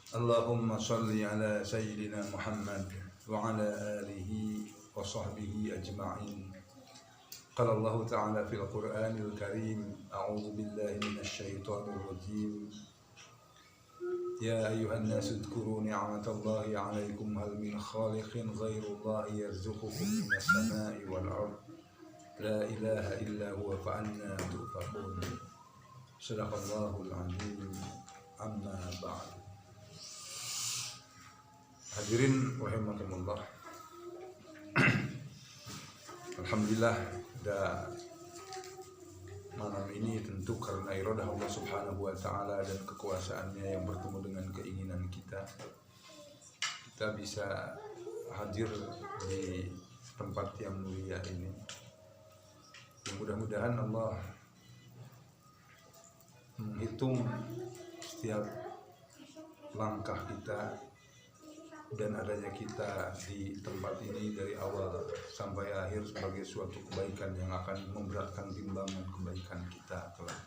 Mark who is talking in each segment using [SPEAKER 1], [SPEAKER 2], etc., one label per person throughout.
[SPEAKER 1] Allahumma salli ala Sayyidina Muhammad wa ala alihi wa sahbihi ajma'in. Qala Allah Ta'ala fil Qur'anil Karim, a'udzu billahi minasy syaithanir rajim. Ya ayyuhan nasu dzkuru ni'matallahi 'alaikum hal min khaliqin ghairullahi yarzuqukum minas sama'i wal ardh. La ilaha illa huwa fa anna tufakun. Sadaqallahul azim. Amma ba'd. Hadirin rahimakumullah. Alhamdulillah, malam ini tentu karena iradah Allah Subhanahu wa taala dan kekuasaannya yang bertemu dengan keinginan kita bisa hadir di tempat yang mulia ini. Mudah-mudahan Allah menghitung setiap langkah kita dan adanya kita di tempat ini dari awal sampai akhir sebagai suatu kebaikan yang akan memberatkan timbangan kebaikan kita kelak.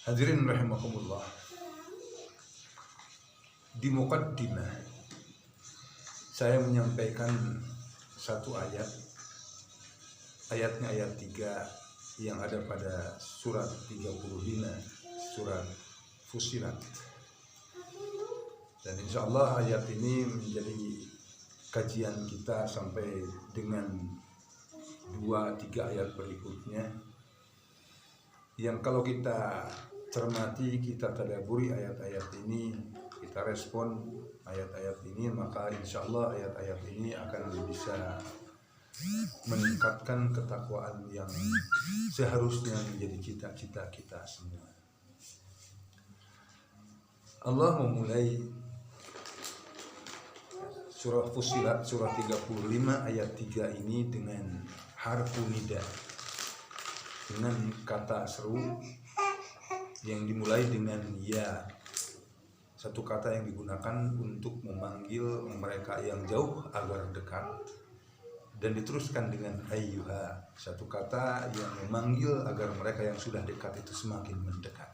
[SPEAKER 1] Hadirin rahimakumullah. Di muqaddimah saya menyampaikan satu ayat. Ayatnya ayat 3 yang ada pada surat 35, surat Fussilat. Dan insya Allah ayat ini menjadi kajian kita sampai dengan 2-3 ayat berikutnya, yang kalau kita cermati, kita tadabburi ayat-ayat ini, kita respon ayat-ayat ini, maka insya Allah ayat-ayat ini akan bisa meningkatkan ketakwaan yang seharusnya menjadi cita-cita kita semua. Allah memulai surah Fussilat surah 35 ayat 3 ini dengan harfu nida, dengan kata seru yang dimulai dengan ya, satu kata yang digunakan untuk memanggil mereka yang jauh agar dekat, dan diteruskan dengan ayyuha, satu kata yang memanggil agar mereka yang sudah dekat itu semakin mendekat.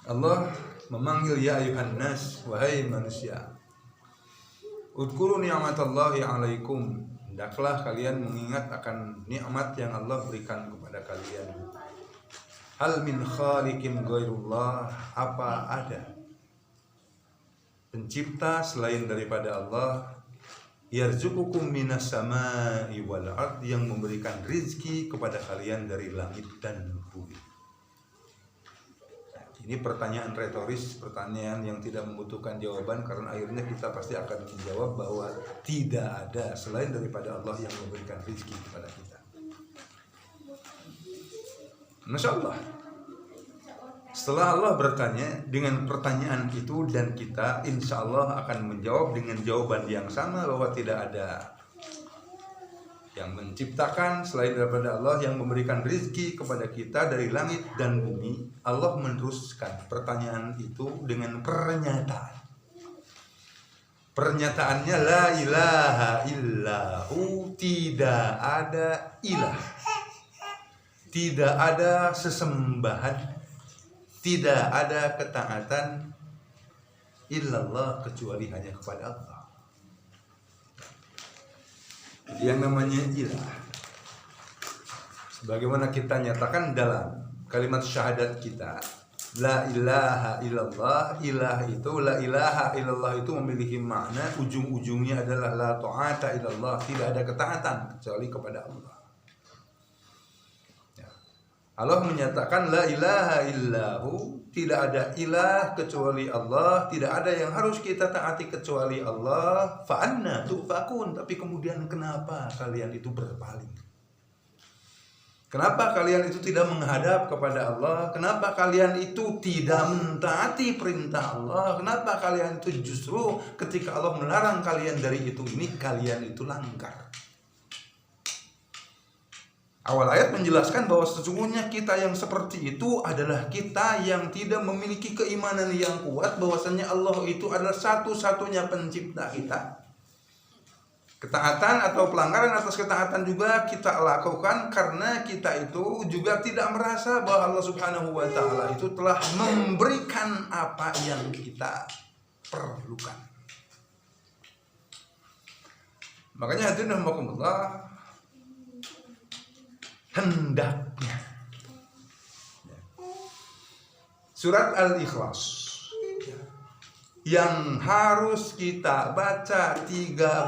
[SPEAKER 1] Allah memanggil ya ayuhan nas, wahai manusia. Udkuru ni'matallahi 'alaikum, hendaklah kalian mengingat akan nikmat yang Allah berikan kepada kalian. Hal min khaliqin ghairullah, apa ada pencipta selain daripada Allah, yarzuqukum minas sama'i wal ardh, yang memberikan rizki kepada kalian dari langit dan bumi. Ini pertanyaan retoris, pertanyaan yang tidak membutuhkan jawaban, karena akhirnya kita pasti akan menjawab bahwa tidak ada selain daripada Allah yang memberikan rezeki kepada kita. Masya Allah. Setelah Allah bertanya dengan pertanyaan itu, dan kita insya Allah akan menjawab dengan jawaban yang sama, bahwa tidak ada yang menciptakan selain daripada Allah, yang memberikan rezeki kepada kita dari langit dan bumi. Allah meneruskan pertanyaan itu dengan pernyataan. Pernyataannya la ilaha illahu, tidak ada ilah, tidak ada sesembahan, tidak ada ketaatan illallah, kecuali hanya kepada Allah. Yang namanya ilah, sebagaimana kita nyatakan dalam kalimat syahadat kita, la ilaha illallah. Ilah itu, la ilaha illallah itu memiliki makna ujung-ujungnya adalah la ta'ata illallah, tidak ada ketaatan kecuali kepada Allah. Allah menyatakan la ilaha illahu, tidak ada ilah kecuali Allah, tidak ada yang harus kita taati kecuali Allah. Fa anna tufakun, tapi kemudian kenapa kalian itu berpaling? Kenapa kalian itu tidak menghadap kepada Allah? Kenapa kalian itu tidak mentaati perintah Allah? Kenapa kalian itu justru ketika Allah melarang kalian dari itu, ini kalian itu langgar? Awal ayat menjelaskan bahwa sesungguhnya kita yang seperti itu adalah kita yang tidak memiliki keimanan yang kuat bahwasanya Allah itu adalah satu-satunya pencipta kita. Ketaatan atau pelanggaran atas ketaatan juga kita lakukan karena kita itu juga tidak merasa bahwa Allah Subhanahu wa taala itu telah memberikan apa yang kita perlukan. Makanya hadirin rahimakumullah, hendaknya surat Al-Ikhlas yang harus kita baca 3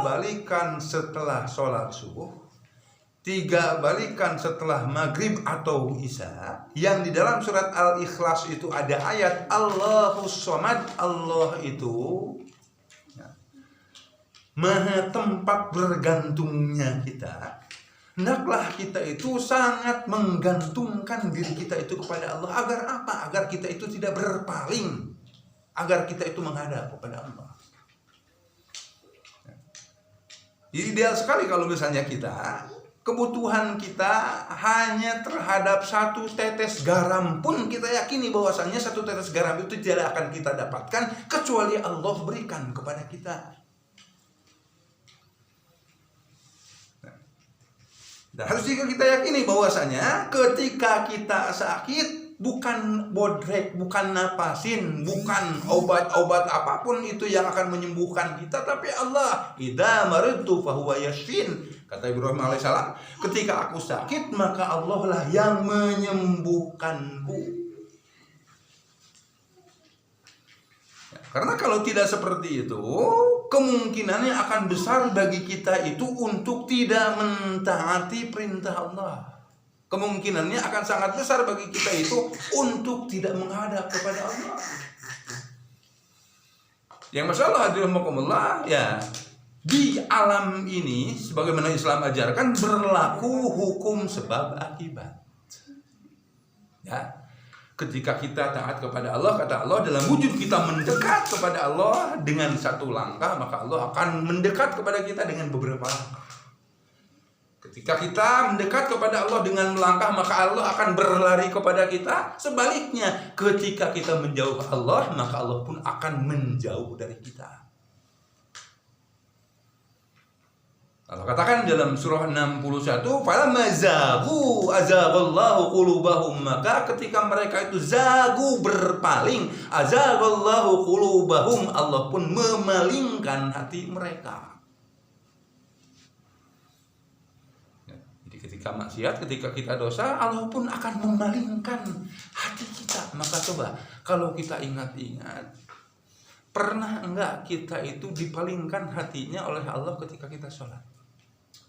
[SPEAKER 1] balikan setelah sholat subuh, 3 balikan setelah maghrib atau isya, yang di dalam surat Al-Ikhlas itu ada ayat Allahus Somad. Allah itu maha tempat bergantungnya kita. Hendaklah kita itu sangat menggantungkan diri kita itu kepada Allah. Agar apa? Agar kita itu tidak berpaling, agar kita itu menghadap kepada Allah. Jadi ideal sekali kalau misalnya kita, kebutuhan kita hanya terhadap 1 tetes garam pun kita yakini bahwasanya 1 tetes garam itu tidak akan kita dapatkan kecuali Allah berikan kepada kita. Dan harus juga kita yakini bahwasanya ketika kita sakit, bukan bodrek, bukan napasin, bukan obat-obat apapun itu yang akan menyembuhkan kita, tapi Allah. Idza maridtu fahuwa yashfin. Kata Ibrahim alaihissalam, ketika aku sakit maka Allah lah yang menyembuhkanku. Karena kalau tidak seperti itu, kemungkinannya akan besar bagi kita itu untuk tidak mentaati perintah Allah. Kemungkinannya akan sangat besar bagi kita itu untuk tidak menghadap kepada Allah. Yang masalah hadirin ya, di alam ini sebagaimana Islam ajarkan berlaku hukum sebab akibat. Ya. Ketika kita taat kepada Allah, kata Allah, dalam wujud kita mendekat kepada Allah dengan 1 langkah, maka Allah akan mendekat kepada kita dengan beberapa langkah. Ketika kita mendekat kepada Allah dengan melangkah, maka Allah akan berlari kepada kita. Sebaliknya, ketika kita menjauh Allah, maka Allah pun akan menjauh dari kita. Allah katakan dalam surah 61, falamma zaghu azaghallahu qulubahum, maka ketika mereka itu zagu, berpaling, azaghallahu qulubahum, Allah pun memalingkan hati mereka. Jadi ketika maksiat, ketika kita dosa, Allah pun akan memalingkan hati kita. Maka coba kalau kita ingat-ingat, pernah enggak kita itu dipalingkan hatinya oleh Allah ketika kita sholat?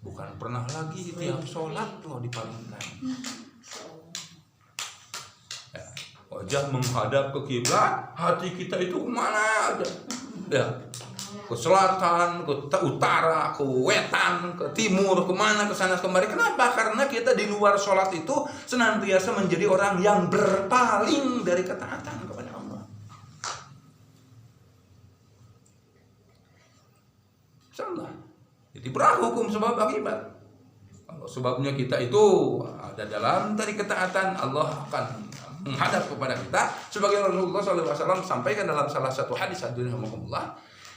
[SPEAKER 1] Bukan pernah lagi, tiap sholat loh dipalingkan. Ya, wajah menghadap ke kiblat, hati kita itu kemana aja? Ya, ke selatan, ke utara, ke wetan, ke timur, kemana, ke sana kemari. Kenapa? Karena kita di luar sholat itu senantiasa menjadi orang yang berpaling dari ketaatan kepada Allah. Insyaallah. Jadi berhukum sebab akibat. Kalau sebabnya kita itu ada dalam tadi ketaatan, Allah akan menghadap kepada kita. Sebagai Rasulullah SAW sampaikan dalam salah satu hadis,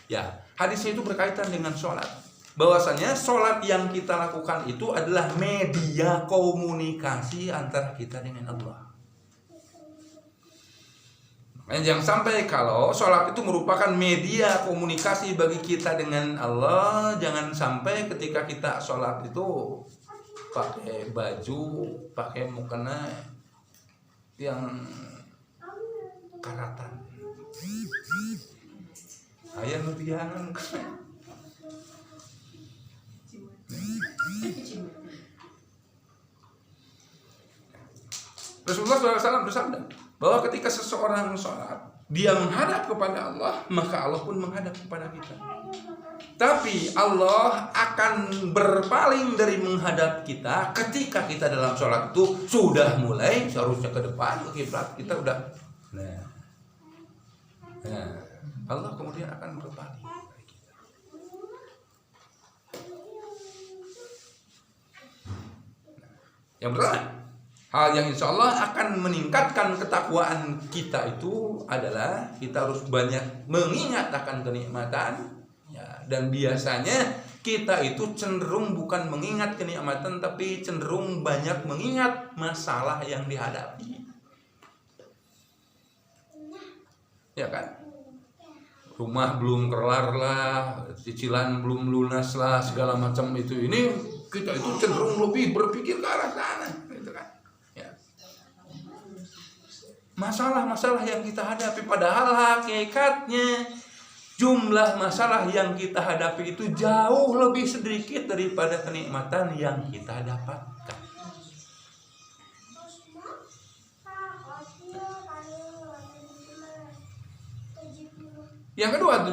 [SPEAKER 1] ya, hadisnya itu berkaitan dengan sholat. Bahwasanya sholat yang kita lakukan itu adalah media komunikasi antara kita dengan Allah. Jangan sampai kalau sholat itu merupakan media komunikasi bagi kita dengan Allah, jangan sampai ketika kita sholat itu pakai baju, pakai mukena yang karatan. Ayah nubiangan. Rasulullah SAW bersabda bahwa ketika seseorang sholat, dia menghadap kepada Allah, maka Allah pun menghadap kepada kita. Tapi Allah akan berpaling dari menghadap kita ketika kita dalam sholat itu sudah mulai seharusnya ke depan, ke kiblat, kita udah. Nah, Allah kemudian akan berpaling dari kita. Yang pertama, hal yang insya Allah akan meningkatkan ketakwaan kita itu adalah kita harus banyak mengingat akan kenikmatan, ya, dan biasanya kita itu cenderung bukan mengingat kenikmatan, tapi cenderung banyak mengingat masalah yang dihadapi. Ya kan? Rumah belum kelar lah, cicilan belum lunas lah, segala macam itu. Ini kita itu cenderung lebih berpikir ke arah sana, gitu kan? Ya. Masalah-masalah yang kita hadapi, padahal hakikatnya jumlah masalah yang kita hadapi itu jauh lebih sedikit daripada kenikmatan yang kita dapatkan. Yang kedua,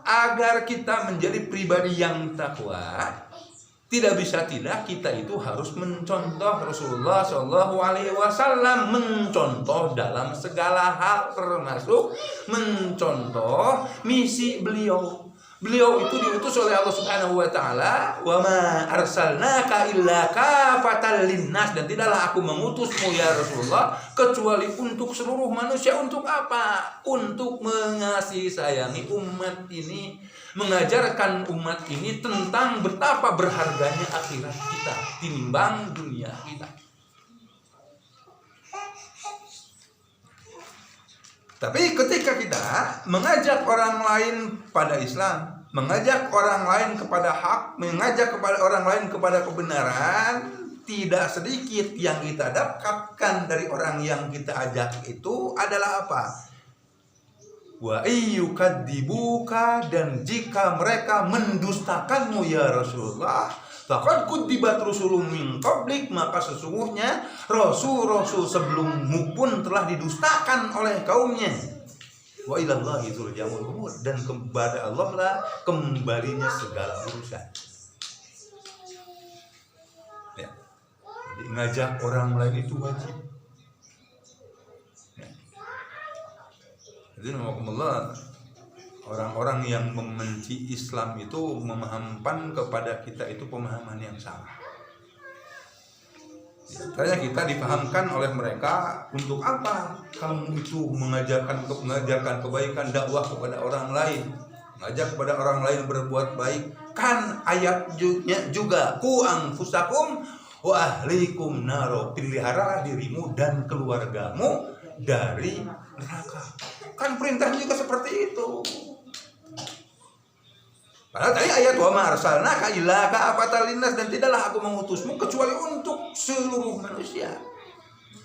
[SPEAKER 1] agar kita menjadi pribadi yang takwa, tidak bisa tidak kita itu harus mencontoh Rasulullah SAW, mencontoh dalam segala hal, termasuk mencontoh misi beliau. Beliau itu diutus oleh Allah Subhanahu wa taala, "Wa ma arsalnaka illa kafatan linnas," dan tidaklah aku mengutusmu ya Rasulullah kecuali untuk seluruh manusia. Untuk apa? Untuk mengasihi sayangi umat ini, mengajarkan umat ini tentang betapa berharganya akhirat kita tinimbang dunia kita. Tapi ketika kita mengajak orang lain pada Islam, mengajak orang lain kepada hak, mengajak kepada orang lain kepada kebenaran, tidak sedikit yang kita dapatkan dari orang yang kita ajak itu adalah apa? Wa iyyukadzibuka, dan jika mereka mendustakanmu ya Rasulullah, faqad kudzibat rusulun min qablik, maka sesungguhnya rasul-rasul sebelummu pun telah didustakan oleh kaumnya. Wa ilallahi turja'ul umur, dan kepada Allah lah kembalinya segala urusan. Ya. Jadi ngajak orang lain itu wajib. Ya. Jadi orang-orang yang membenci Islam itu memahamkan kepada kita itu pemahaman yang salah. Makanya kita dipahamkan oleh mereka, untuk apa kamu itu mengajarkan kebaikan, dakwah kepada orang lain, mengajak kepada orang lain berbuat baik. Kan ayatnya juga, ku anfusakum wa ahlikum naro, peliharalah dirimu dan keluargamu dari neraka. Kan perintahnya juga seperti itu. Padahal tadi ayat wa ma arsalnaka illa kafatan linnas, dan tidaklah aku mengutusmu kecuali untuk seluruh manusia.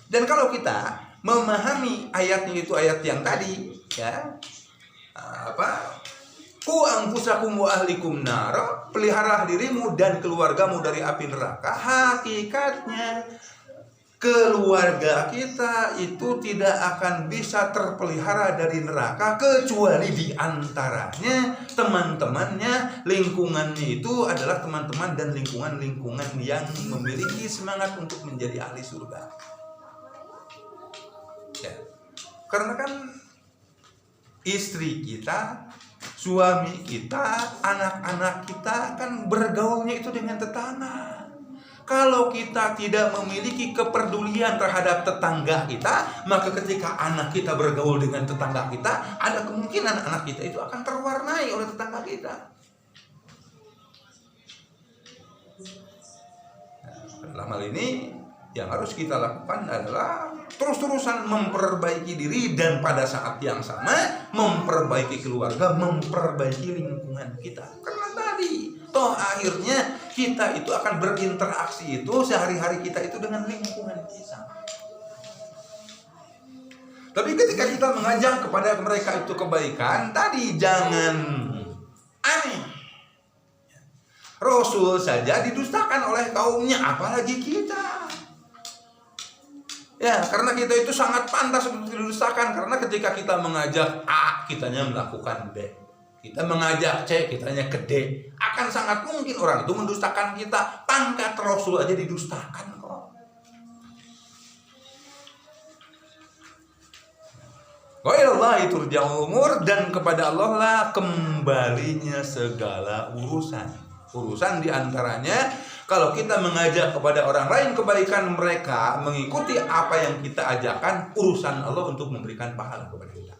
[SPEAKER 1] Dan kalau kita memahami ayatnya itu ayat yang tadi, ya, ku anfusakum wa ahlikum nar, peliharalah dirimu dan keluargamu dari api neraka. Hakikatnya keluarga kita itu tidak akan bisa terpelihara dari neraka kecuali diantaranya teman-temannya, lingkungannya itu adalah teman-teman dan lingkungan-lingkungan yang memiliki semangat untuk menjadi ahli surga. Ya. Karena kan istri kita, suami kita, anak-anak kita kan bergaulnya itu dengan tetangga. Kalau kita tidak memiliki kepedulian terhadap tetangga kita, maka ketika anak kita bergaul dengan tetangga kita, ada kemungkinan anak kita itu akan terwarnai oleh tetangga kita. Dalam hal ini, yang harus kita lakukan adalah terus-terusan memperbaiki diri, dan pada saat yang sama memperbaiki keluarga, memperbaiki lingkungan kita. Karena tadi toh akhirnya kita itu akan berinteraksi itu sehari-hari kita itu dengan lingkungan kita. Tapi ketika kita mengajak kepada mereka itu kebaikan, tadi jangan aneh. Rasul saja didustakan oleh kaumnya, apalagi kita. Ya, karena kita itu sangat pantas untuk didustakan, karena ketika kita mengajak A, kitanya melakukan B. Kita mengajak C, kitanya ke D. Akan sangat mungkin orang itu mendustakan kita. Pangkat Rasul aja didustakan kok. Wa ilallahi turja'ul umur, dan kepada Allah lah kembalinya segala urusan. Urusan diantaranya, kalau kita mengajak kepada orang lain kebaikan, mereka mengikuti apa yang kita ajarkan, urusan Allah untuk memberikan pahala kepada kita.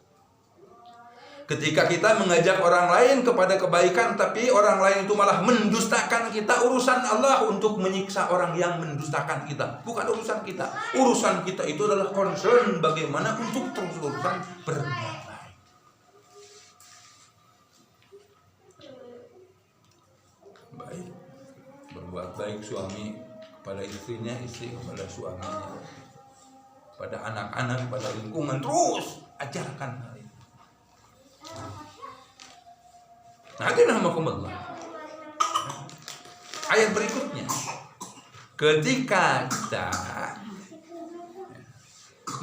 [SPEAKER 1] Ketika kita mengajak orang lain kepada kebaikan, tapi orang lain itu malah mendustakan kita, urusan Allah untuk menyiksa orang yang mendustakan kita, bukan urusan kita. Urusan kita itu adalah concern bagaimana untuk terus-terusan berbuat baik. Baik, berbuat baik suami kepada istrinya, istri kepada suaminya, pada anak-anak, pada lingkungan, terus ajarkan hal itu. Ayat berikutnya, ketika kita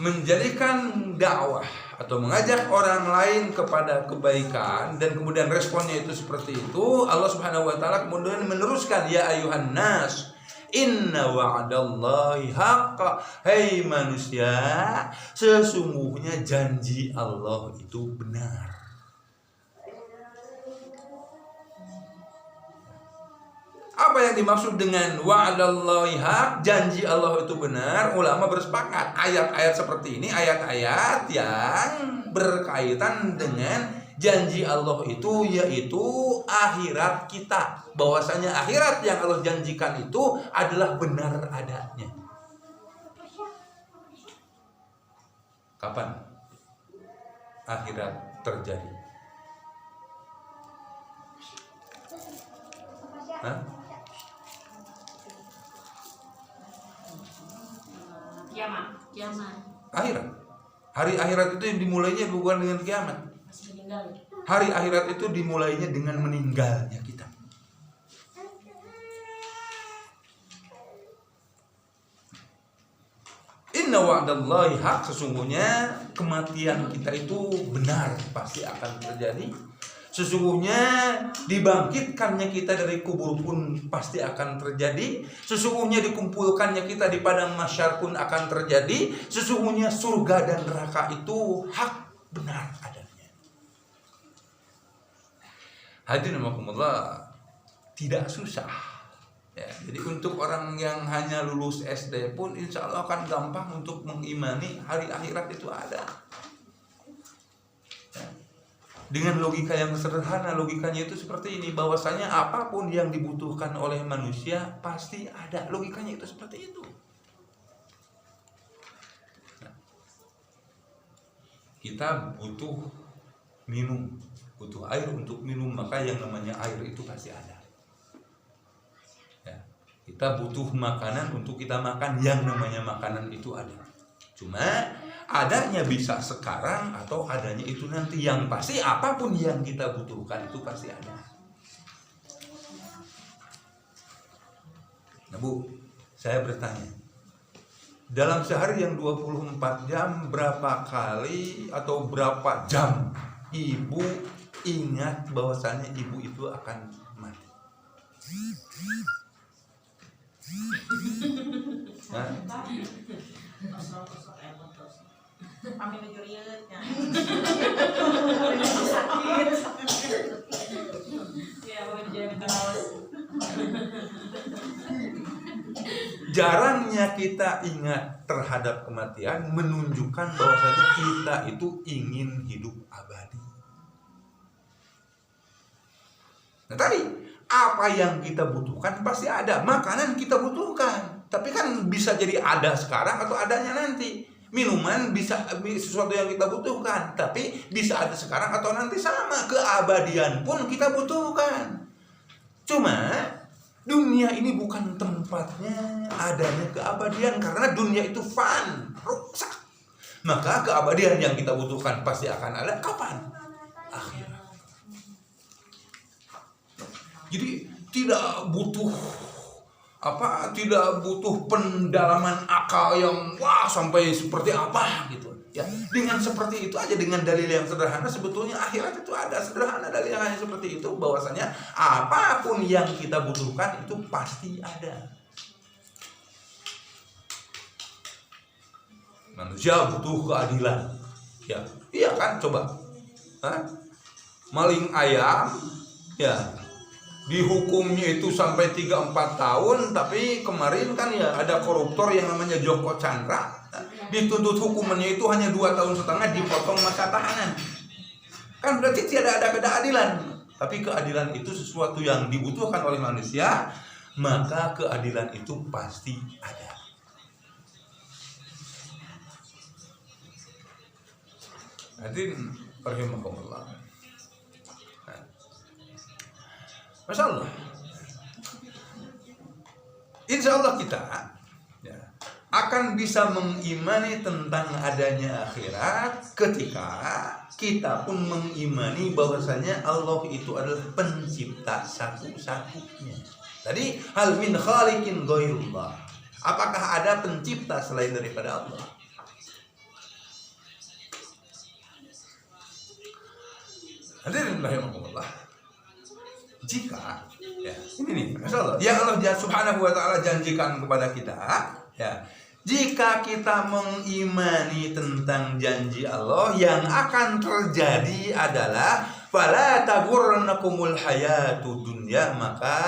[SPEAKER 1] menjadikan dakwah atau mengajak orang lain kepada kebaikan dan kemudian responnya itu seperti itu, Allah Subhanahu wa taala kemudian meneruskan, ya ayuhan nas inna wa'dallahi haqqa, hai manusia, sesungguhnya janji Allah itu benar. Apa yang dimaksud dengan wa'dallahi haq, janji Allah itu benar? Ulama bersepakat, ayat-ayat seperti ini ayat-ayat yang berkaitan dengan janji Allah itu, yaitu akhirat kita, bahwasanya akhirat yang Allah janjikan itu adalah benar adanya. Kapan akhirat terjadi? Hah?
[SPEAKER 2] Kiamat.
[SPEAKER 1] Akhirat. Hari akhirat itu yang dimulainya bukan dengan kiamat. Hari akhirat itu dimulainya dengan meninggalnya kita. Inna wa'dallahi haq, sesungguhnya kematian kita itu benar, pasti akan terjadi. Sesungguhnya dibangkitkannya kita dari kubur pun pasti akan terjadi. Sesungguhnya dikumpulkannya kita di padang mahsyar pun akan terjadi. Sesungguhnya surga dan neraka itu hak, benar adanya. Hadirin rahimakumullah, tidak susah ya. Jadi untuk orang yang hanya lulus SD pun insya Allah akan gampang untuk mengimani hari akhirat itu ada ya. Dengan logika yang sederhana, logikanya itu seperti ini, bahwasanya apapun yang dibutuhkan oleh manusia pasti ada. Logikanya itu seperti itu. Nah, kita butuh minum, butuh air untuk minum, maka yang namanya air itu pasti ada. Ya, kita butuh makanan untuk kita makan, yang namanya makanan itu ada. Cuma adanya bisa sekarang atau adanya itu nanti, yang pasti apapun yang kita butuhkan itu pasti ada. Nah Bu, saya bertanya, dalam sehari yang 24 jam berapa kali atau berapa jam ibu ingat bahwasannya ibu itu akan mati? Hah? Jarangnya kita ingat terhadap kematian menunjukkan bahwasanya kita itu ingin hidup abadi. Nah tadi, apa yang kita butuhkan pasti ada. Makanan kita butuhkan, tapi kan bisa jadi ada sekarang atau adanya nanti. Minuman bisa sesuatu yang kita butuhkan, tapi bisa ada sekarang atau nanti. Sama, keabadian pun kita butuhkan. Cuma dunia ini bukan tempatnya adanya keabadian, karena dunia itu fan, rusak. Maka keabadian yang kita butuhkan pasti akan ada kapan? Akhirat. Jadi tidak butuh tidak butuh pendalaman akal yang wah sampai seperti apa gitu ya. Dengan seperti itu aja, dengan dalil yang sederhana, sebetulnya akhirat itu ada. Sederhana dalilnya seperti itu, bahwasanya apapun yang kita butuhkan itu pasti ada. Manusia butuh keadilan ya, iya kan, coba maling ayam ya, dihukumnya itu sampai 3-4 tahun, tapi kemarin kan ya ada koruptor yang namanya Joko Chandra, dituntut hukumannya itu hanya 2,5 tahun, dipotong masa tahanan. Kan berarti tidak ada keadilan. Tapi keadilan itu sesuatu yang dibutuhkan oleh manusia, maka keadilan itu pasti ada. Hadirin rahimakumullah. Masya Allah. Insya Allah kita akan bisa mengimani tentang adanya akhirat ketika kita pun mengimani bahwasanya Allah itu adalah pencipta satu-satunya. Tadi hal min khaliqin ghairullah. Apakah ada pencipta selain daripada Allah? Hadirin rahimakumullah. Jika ini nih, Masya Allah, yang Allah Subhanahu wa ta'ala janjikan kepada kita, jika kita mengimani tentang janji Allah, yang akan terjadi adalah fala taghurrannakumul hayatud dunya, maka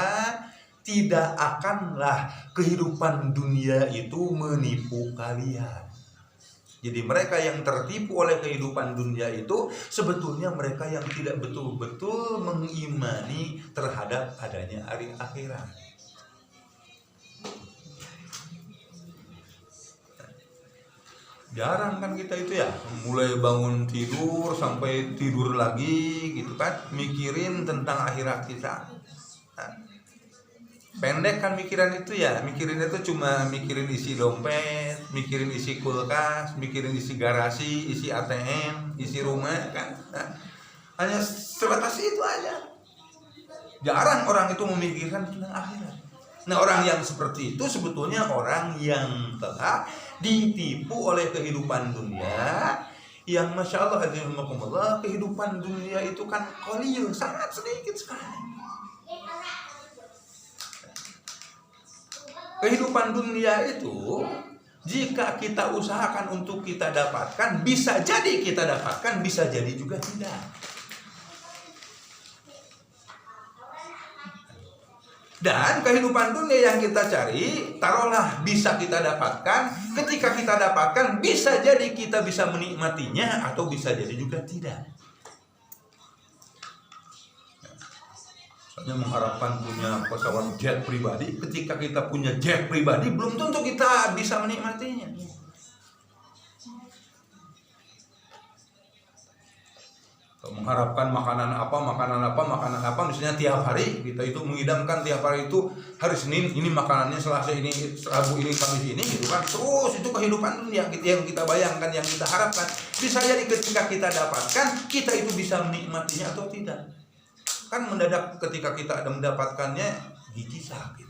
[SPEAKER 1] tidak akanlah kehidupan dunia itu menipu kalian. Jadi mereka yang tertipu oleh kehidupan dunia itu sebetulnya mereka yang tidak betul-betul mengimani terhadap adanya hari akhirat. Jarang kan kita itu mulai bangun tidur sampai tidur lagi gitu kan, mikirin tentang akhirat kita. Pendek kan mikiran itu mikirin itu cuma mikirin isi dompet, mikirin isi kulkas, mikirin isi garasi, isi ATM, isi rumah kan. Hanya sebatas itu aja. Jarang orang itu memikirkan tentang akhirat. Nah, orang yang seperti itu sebetulnya orang yang telah ditipu oleh kehidupan dunia, yang Masya Allah, kehidupan dunia itu kan qalil, sangat sedikit sekali. Kehidupan dunia itu jika kita usahakan untuk kita dapatkan, bisa jadi kita dapatkan, bisa jadi juga tidak. Dan kehidupan dunia yang kita cari, taruhlah bisa kita dapatkan. Ketika kita dapatkan, bisa jadi kita bisa menikmatinya, atau bisa jadi juga tidak. Misalnya mengharapkan punya pesawat jet pribadi, ketika kita punya jet pribadi, belum tentu kita bisa menikmatinya. Mengharapkan makanan apa, misalnya tiap hari kita itu mengidamkan tiap hari itu hari Senin ini makanannya, Selasa ini, Rabu ini, Kamis ini gitu kan. Terus itu kehidupan dunia yang kita bayangkan, yang kita harapkan. Bisa jadi ketika kita dapatkan, kita itu bisa menikmatinya atau tidak. Kan mendadak ketika kita ada mendapatkannya, gigi sakit.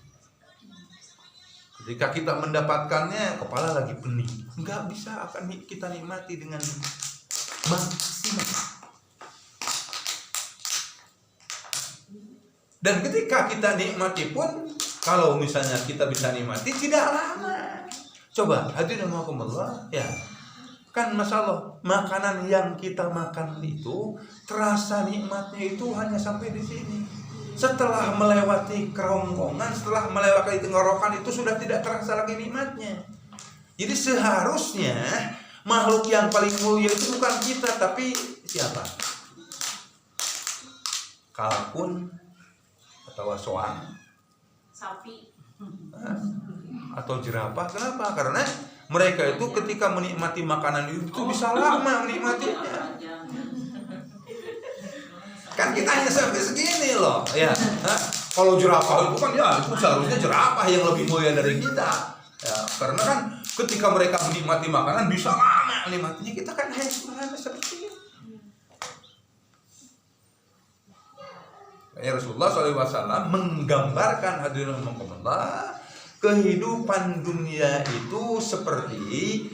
[SPEAKER 1] Ketika kita mendapatkannya, kepala lagi pening. Enggak bisa akan kita nikmati dengan maksimal. Dan ketika kita nikmati pun, kalau misalnya kita bisa nikmati tidak lama. Coba hadirin rahimakumullah, kan masalah makanan yang kita makan itu terasa nikmatnya itu hanya sampai di sini. Setelah melewati kerongkongan, setelah melewati tenggorokan itu sudah tidak terasa lagi nikmatnya. Jadi seharusnya makhluk yang paling mulia itu bukan kita, tapi siapa? Kalkun atau soang,
[SPEAKER 2] sapi,
[SPEAKER 1] atau jerapah. Kenapa? Karena mereka itu ketika menikmati makanan itu bisa lama menikmatinya. Kan kita hanya sampai segini loh, Kalau jerapah itu kan itu seharusnya jerapah yang lebih mulia dari kita. Karena kan ketika mereka menikmati makanan bisa lama menikmatinya, kita kan hanya seperti itu. Rasulullah SAW menggambarkan, hadirin rahimakumullah, kehidupan dunia itu seperti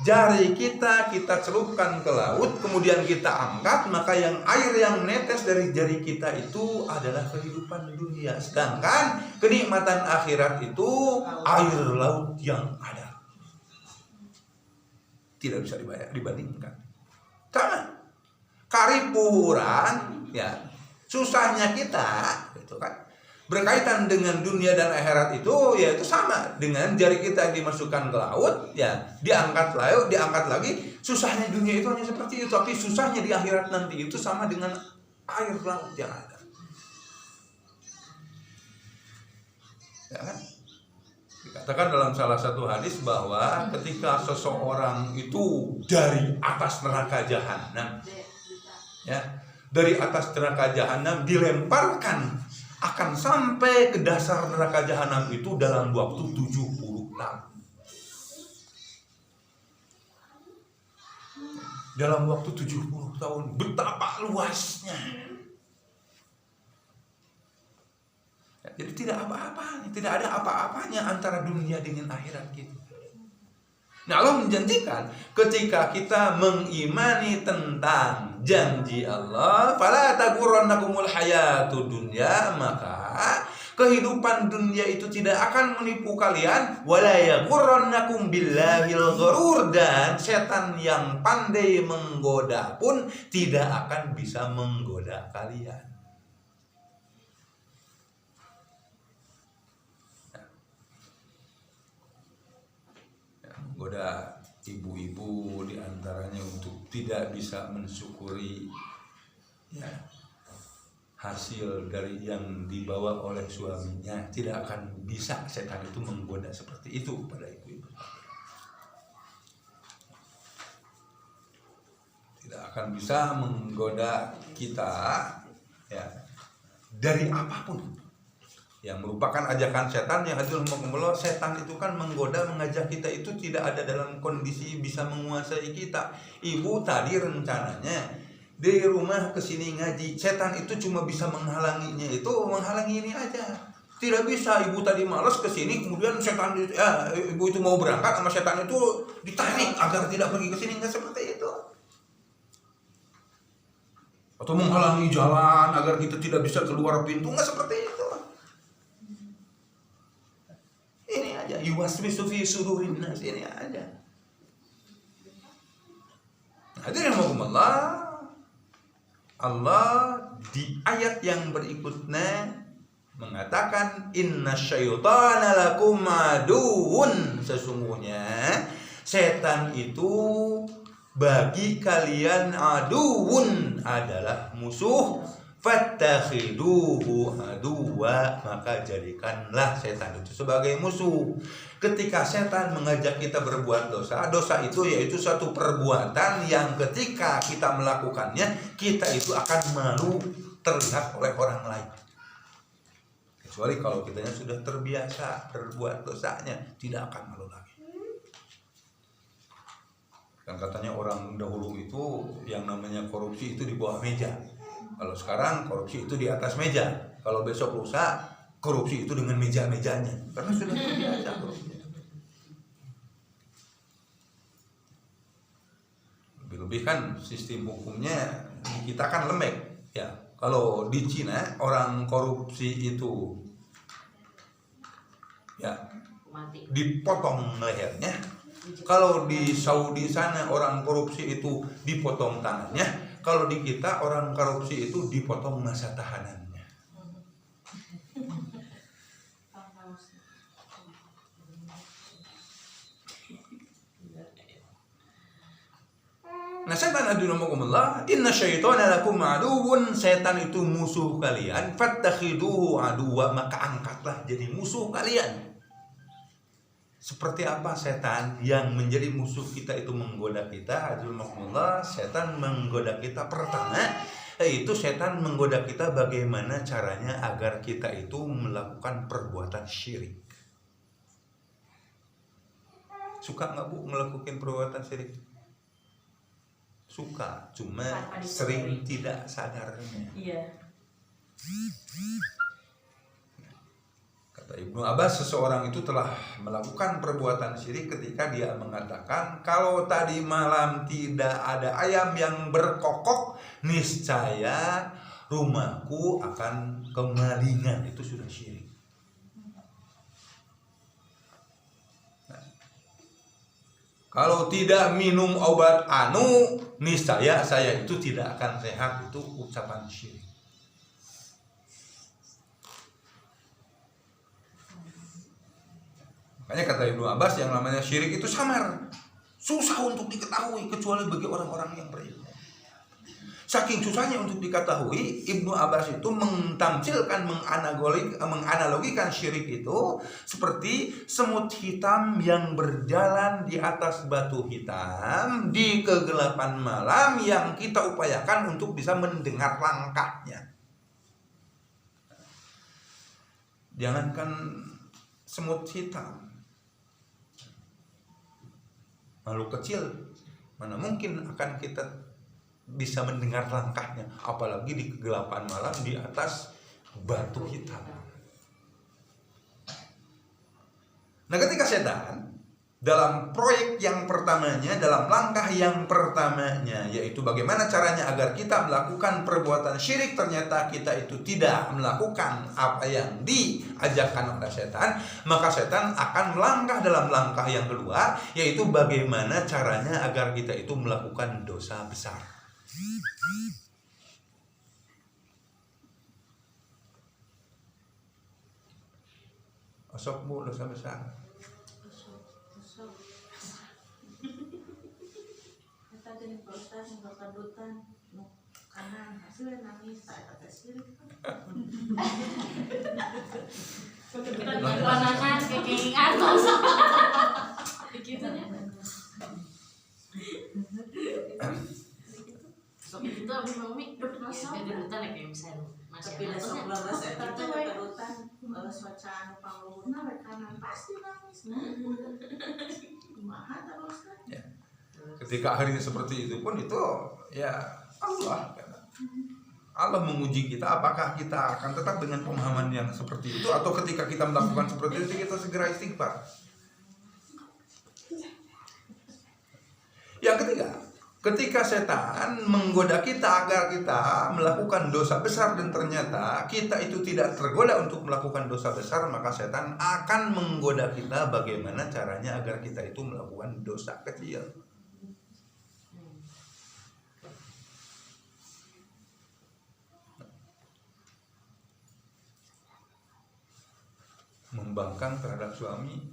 [SPEAKER 1] jari kita celupkan ke laut, kemudian kita angkat, maka yang air yang menetes dari jari kita itu adalah kehidupan dunia. Sedangkan kenikmatan akhirat itu air laut yang ada. Tidak bisa dibandingkan. Sama. Karipuran, susahnya kita, gitu kan. berkaitan dengan dunia dan akhirat itu ya itu sama dengan jari kita yang dimasukkan ke laut ya diangkat laut diangkat lagi. Susahnya dunia itu hanya seperti itu, tapi susahnya di akhirat nanti itu sama dengan air laut yang ada. Ya kan? Dikatakan dalam salah satu hadis bahwa ketika seseorang itu dari atas neraka jahanam ya dari atas neraka jahanam dilemparkan akan sampai ke dasar neraka jahanam itu dalam waktu 70 tahun. Dalam waktu 70 tahun, betapa luasnya. Ya, jadi tidak apa-apanya, tidak ada apa-apanya antara dunia dengan akhirat kita. Nah, Allah menjanjikan ketika kita mengimani tentang janji Allah, fala taghurrannakumul hayatud dunya, maka kehidupan dunia itu tidak akan menipu kalian, wala yaghurrannakum billahil ghurur, dan setan yang pandai menggoda pun tidak akan bisa menggoda kalian. Goda ibu-ibu diantaranya untuk tidak bisa mensyukuri ya, hasil dari yang dibawa oleh suaminya. Tidak akan bisa setan itu menggoda seperti itu pada ibu-ibu. Tidak akan bisa menggoda kita ya, dari apapun yang merupakan ajakan setan. Yang hadir Allah, setan itu kan menggoda, mengajak kita itu tidak ada dalam kondisi bisa menguasai kita. Ibu tadi rencananya di rumah kesini ngaji, setan itu cuma bisa menghalanginya, itu menghalangi ini aja. Tidak bisa ibu tadi malas kesini, kemudian setan ibu itu mau berangkat sama setan itu ditarik agar tidak pergi kesini, nggak seperti itu. Atau menghalangi jalan agar kita tidak bisa keluar pintu, nggak seperti itu. Ini aja, yuwaswisu fi sudurin nas, ini aja. Hadirin rahimakumullah, Allah di ayat yang berikutnya mengatakan inna syaitana lakum aduun, sesungguhnya setan itu bagi kalian aduun, adalah musuh. Fattakhiduhu aduwa, maka jadikanlah setan itu sebagai musuh. Ketika setan mengajak kita berbuat dosa, dosa itu yaitu suatu perbuatan yang ketika kita melakukannya, kita itu akan malu terlihat oleh orang lain. Kecuali kalau kitanya sudah terbiasa berbuat dosanya, tidak akan malu lagi. Kan katanya orang dahulu itu yang namanya korupsi itu di bawah meja. Kalau sekarang korupsi itu di atas meja. Kalau besok lusa korupsi itu dengan meja-mejanya. Karena sudah terbiasa korupsi. Lebih-lebih kan sistem hukumnya di kita kan lembek. Ya, kalau di Cina orang korupsi itu ya dipotong lehernya. Kalau di Saudi sana orang korupsi itu dipotong tangannya. Kalau di kita orang korupsi itu dipotong masa tahanannya. Nah, setan adunakumullah, inna syaitana lakum aduun, setan itu musuh kalian, fattakhiduhu aduwa, maka angkatlah jadi musuh kalian. Seperti apa setan yang menjadi musuh kita itu menggoda kita? Adunakumullah, setan menggoda kita pertama, yaitu setan menggoda kita bagaimana caranya agar kita itu melakukan perbuatan syirik. Suka nggak Bu melakukan perbuatan syirik? Suka, cuma sering tidak sadarnya. Iya. Kata Ibnu Abbas, seseorang itu telah melakukan perbuatan syirik ketika dia mengatakan, kalau tadi malam tidak ada ayam yang berkokok, niscaya rumahku akan kemalingan. Itu sudah syirik. Kalau tidak minum obat anu, niscaya saya itu tidak akan sehat. Itu ucapan syirik. Makanya kata Ibnu Abbas yang namanya syirik itu samar, susah untuk diketahui kecuali bagi orang-orang yang berilmu. Saking susahnya untuk diketahui, Ibnu Abbas itu mentamsilkan, menganalogikan syirik itu seperti semut hitam yang berjalan di atas batu hitam di kegelapan malam yang kita upayakan untuk bisa mendengar langkahnya. Jangankan semut hitam, makhluk kecil mana mungkin akan kita bisa mendengar langkahnya, apalagi di kegelapan malam di atas batu hitam. Nah, ketika setan dalam proyek yang pertamanya, dalam langkah yang pertamanya, yaitu bagaimana caranya agar kita melakukan perbuatan syirik, ternyata kita itu tidak melakukan apa yang diajarkan oleh setan, maka setan akan melangkah dalam langkah yang kedua, yaitu bagaimana caranya agar kita itu melakukan dosa besar. Osok bu, dosa besar.
[SPEAKER 2] Kita jadi proses nggak kadutan, karena hasilnya nangis saya kata sirik.
[SPEAKER 3] Panangan kekingan begitunya. Itu abis mami kedutan ya kayak misalnya
[SPEAKER 2] Tapi besok belas kita kadutan suasana pangluhurna rekanan pasti nangis. Kumaha terus kan?
[SPEAKER 1] Ya. Ketika akhirnya seperti itu pun itu ya Allah menguji kita apakah kita akan tetap dengan pemahaman yang seperti itu, atau ketika kita melakukan seperti itu kita segera istighfar. Yang ketiga, ketika setan menggoda kita agar kita melakukan dosa besar dan ternyata kita itu tidak tergoda untuk melakukan dosa besar, maka setan akan menggoda kita bagaimana caranya agar kita itu melakukan dosa kecil. Membangkang terhadap suami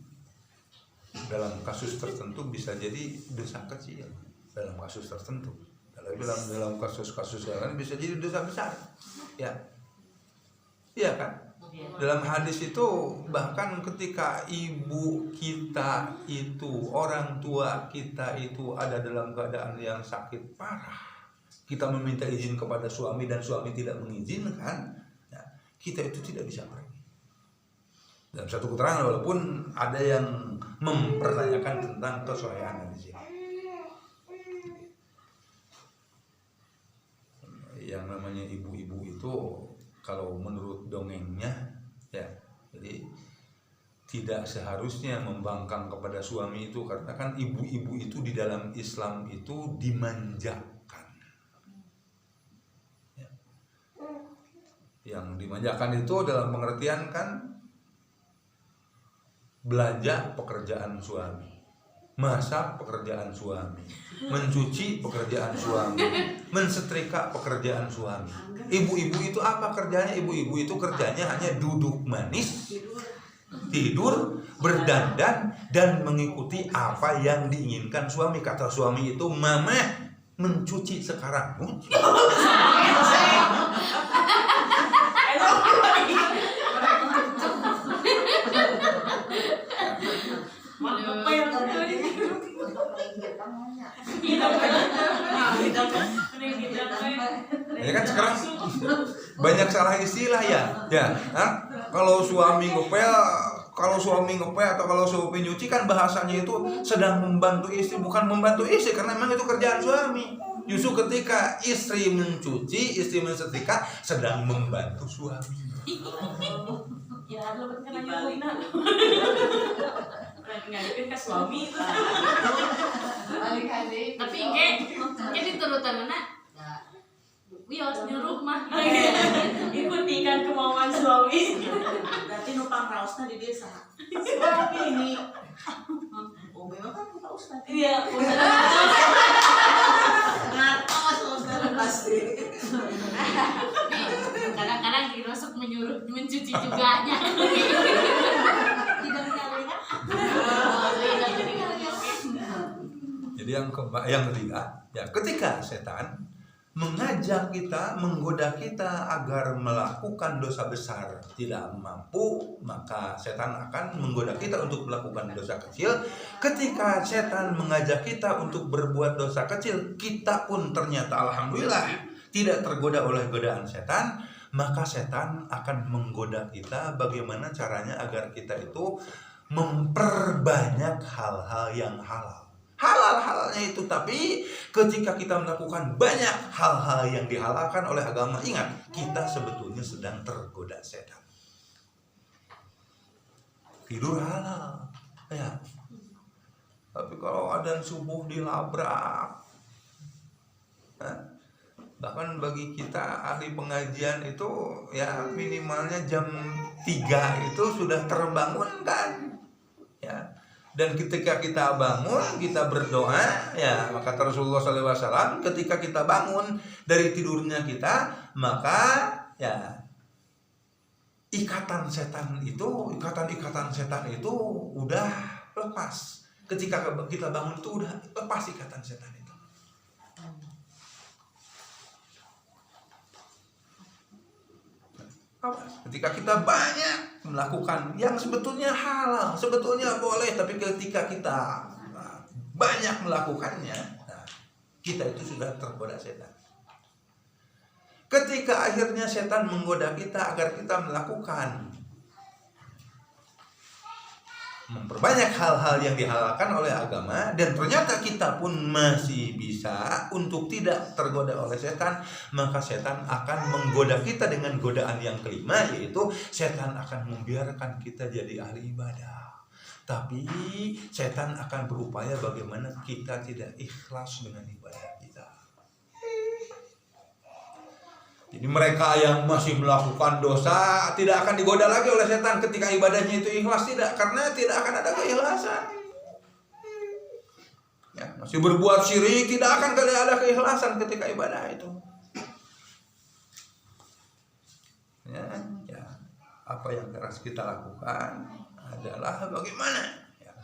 [SPEAKER 1] dalam kasus tertentu bisa jadi dosa kecil. Dalam kasus tertentu, dalam kasus-kasus yang lain bisa jadi dosa besar, ya, iya kan? Dalam hadis itu bahkan ketika ibu kita itu, orang tua kita itu ada dalam keadaan yang sakit parah, kita meminta izin kepada suami dan suami tidak mengizinkan, ya, kita itu tidak bisa pergi. Dalam satu keterangan, walaupun ada yang mempertanyakan tentang kesohihan hadis ini. Yang namanya ibu-ibu itu kalau menurut dongengnya ya, jadi tidak seharusnya membangkang kepada suami itu, karena kan ibu-ibu itu di dalam Islam itu dimanjakan ya. Yang dimanjakan itu dalam pengertian kan belanja pekerjaan suami, masak pekerjaan suami, mencuci pekerjaan suami, mensetrika pekerjaan suami. Ibu-ibu itu apa kerjanya? Ibu-ibu itu kerjanya hanya duduk manis, tidur, berdandan, dan mengikuti apa yang diinginkan suami. Kata suami itu, mama mencuci sekarang. Ya kan sekarang banyak salah istilah ya. Kalau suami ngepel atau kalau suami nyuci kan bahasanya itu sedang membantu istri, bukan membantu istri, karena memang itu kerjaan suami. Justru ketika istri mencuci, istri mensetrika, sedang membantu suami.
[SPEAKER 3] Ya, lo kan nyuruhna. Ngadepin ke suami itu. Tapi kayak diturutan anak. Wios nyuruh mah. Ikutikan kemauan suami.
[SPEAKER 2] Berarti numpang rausna di desa. Suami ini. Oh, memang kan Pak Ustaz.
[SPEAKER 3] Iya,
[SPEAKER 2] Ngatos Ustaz pasti.
[SPEAKER 3] kadang-kadang dirosok menyuruh mencuci juga nya. Tidak menyalahkan.
[SPEAKER 1] Jadi yang ketiga, ya ketika setan mengajak kita, menggoda kita agar melakukan dosa besar tidak mampu, maka setan akan menggoda kita untuk melakukan dosa kecil. Ketika setan mengajak kita untuk berbuat dosa kecil, kita pun ternyata alhamdulillah tidak tergoda oleh godaan setan, maka setan akan menggoda kita bagaimana caranya agar kita itu memperbanyak hal-hal yang halal. Halal-halalnya itu, tapi ketika kita melakukan banyak hal-hal yang dihalalkan oleh agama, ingat, kita sebetulnya sedang tergoda setan. Tidur halal, ya. Tapi kalau adzan subuh dilabrak, bahkan bagi kita ahli pengajian itu ya minimalnya jam 3 itu sudah terbangunkan, ya. Dan ketika kita bangun, kita berdoa, ya maka Rasulullah SAW ketika kita bangun dari tidurnya kita, maka ya ikatan setan itu udah lepas. Ketika kita bangun itu udah lepas ikatan setan itu. Ketika kita banyak melakukan yang sebetulnya halal, sebetulnya boleh, tapi ketika kita banyak melakukannya, kita itu sudah tergoda setan. Ketika akhirnya setan menggoda kita agar kita melakukan, memperbanyak hal-hal yang dihalalkan oleh agama, dan ternyata kita pun masih bisa untuk tidak tergoda oleh setan, maka setan akan menggoda kita dengan godaan yang kelima, yaitu setan akan membiarkan kita jadi ahli ibadah. Tapi setan akan berupaya bagaimana kita tidak ikhlas dengan ibadah kita. Jadi mereka yang masih melakukan dosa tidak akan digoda lagi oleh setan ketika ibadahnya itu ikhlas, tidak, karena tidak akan ada keikhlasan. Ya, masih berbuat syirik, tidak akan ada keikhlasan ketika ibadah itu. Ya, apa yang harus kita lakukan adalah bagaimana? Ya,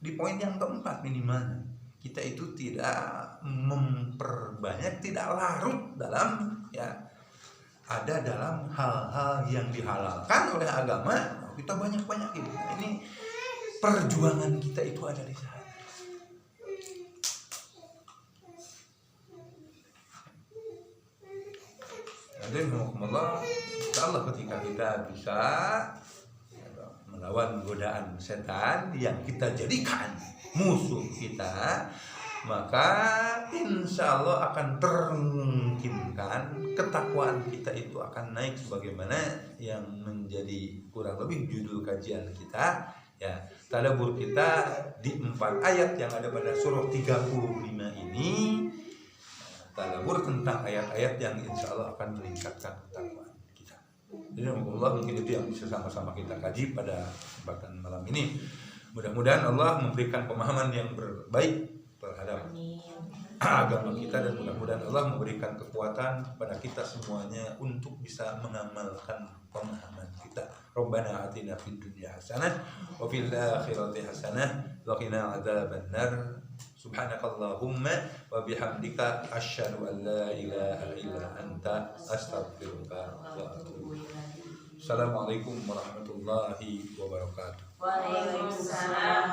[SPEAKER 1] di poin yang keempat minimalnya, kita itu tidak memperbanyak, tidak larut dalam dalam hal-hal yang dihalalkan oleh agama, kita banyak-banyakin. Ini perjuangan kita itu ada di sana. Jadi insyaallah ketika kita bisa melawan godaan setan yang kita jadikan musuh kita, maka insya Allah akan termungkinkan ketakwaan kita itu akan naik, sebagaimana yang menjadi kurang lebih judul kajian kita, ya, tadabbur kita di 4 ayat yang ada pada surah 35 ini. Tadabbur tentang ayat-ayat yang insya Allah akan meningkatkan ketakwaan kita. Jadi Allah mungkin itu yang bisa sama-sama kita kaji pada kesempatan malam ini. Mudah-mudahan Allah memberikan pemahaman yang baik terhadap agama kita, dan mudah-mudahan Allah memberikan kekuatan pada kita semuanya untuk bisa mengamalkan pemahaman kita. Rabbana atina fid dunya hasanah wa fil akhirati hasanah wa qina adzabannar. Subhanakallahumma wa bihamdika asyhadu an la ilaha illa anta astaghfiruka wa atubu ilaik. Assalamualaikum warahmatullahi wabarakatuh.
[SPEAKER 2] Waalaikumsalam.